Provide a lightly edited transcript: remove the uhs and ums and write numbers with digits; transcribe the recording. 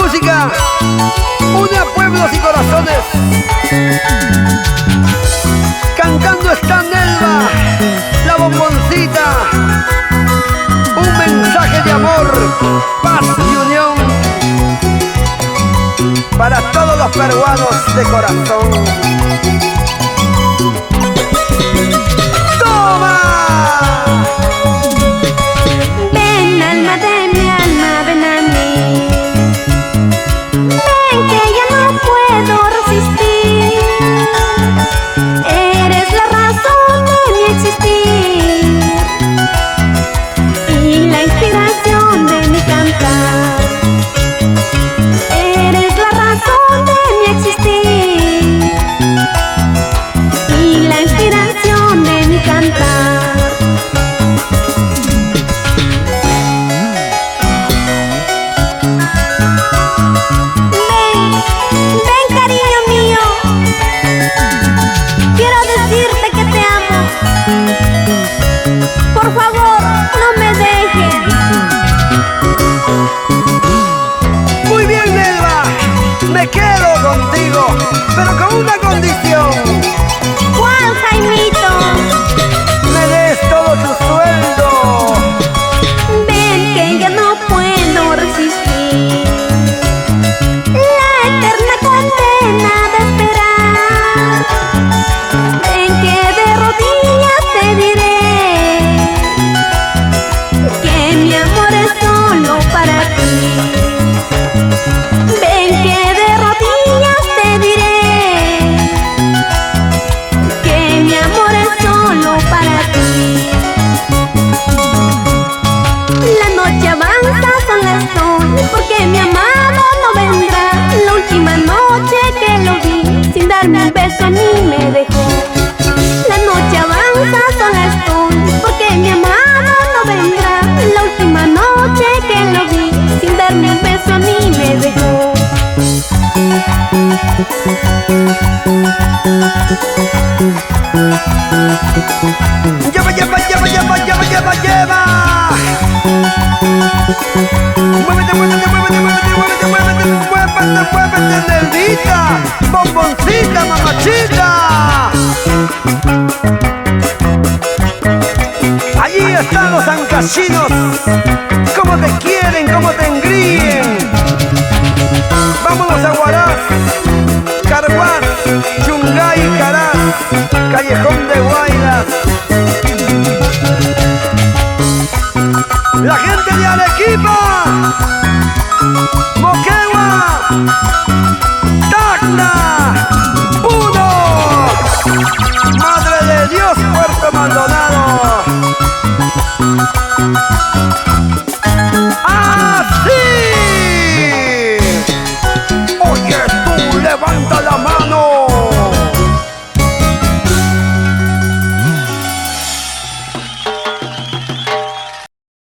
música une a pueblos y corazones. Cantando está Nelva, la bomboncita. Un mensaje de amor, paz y unión para todos los peruanos de corazón. ¡Toma! Ven, alma de mi alma, ven a mí. Ven que ya no puedo resistir. Eres la razón de mi existir y la inspiración de mi cantar. Eres la razón de mi existir y la inspiración de mi cantar. Ven, cariño mío, quiero decirte que te amo. Por favor, no me dejes. Muy bien, Nelva, me quedo contigo, pero con una condición. ¿Cuál, Jaimito? Me des todo tu sueldo. Ven que ya no puedo resistir la eterna condena de esperar. Ven que de rodillas te diré que mi amor es solo para ti. Ven que de rodillas te diré que mi amor es solo para ti. La noche avanza, son las 2, porque mi amado no vendrá. La última noche que lo vi, sin darme un beso a mí me dejó. La noche avanza, son las 2, porque mi amado no vendrá. La última noche que lo vi, sin darme un beso a mí me dejó. ¡Lleva, lleva, lleva, lleva, lleva, lleva, lleva! ¡Muévete, muévete, muévete, muévete, muévete, muévete, muévete, muévete, Nelvita! ¡Bomboncita, mamachita! Allí están los ancachinos. ¡Cómo te quieren, cómo te engríen! Vámonos a Huaraz, Carhuaz, Chungay, Caraz, Callejón de Guaylas. La gente de Arequipa, Moquegua, Tacna, Puno, Madre de Dios, Puerto Maldonado. ¡Así! Oye tú, levanta la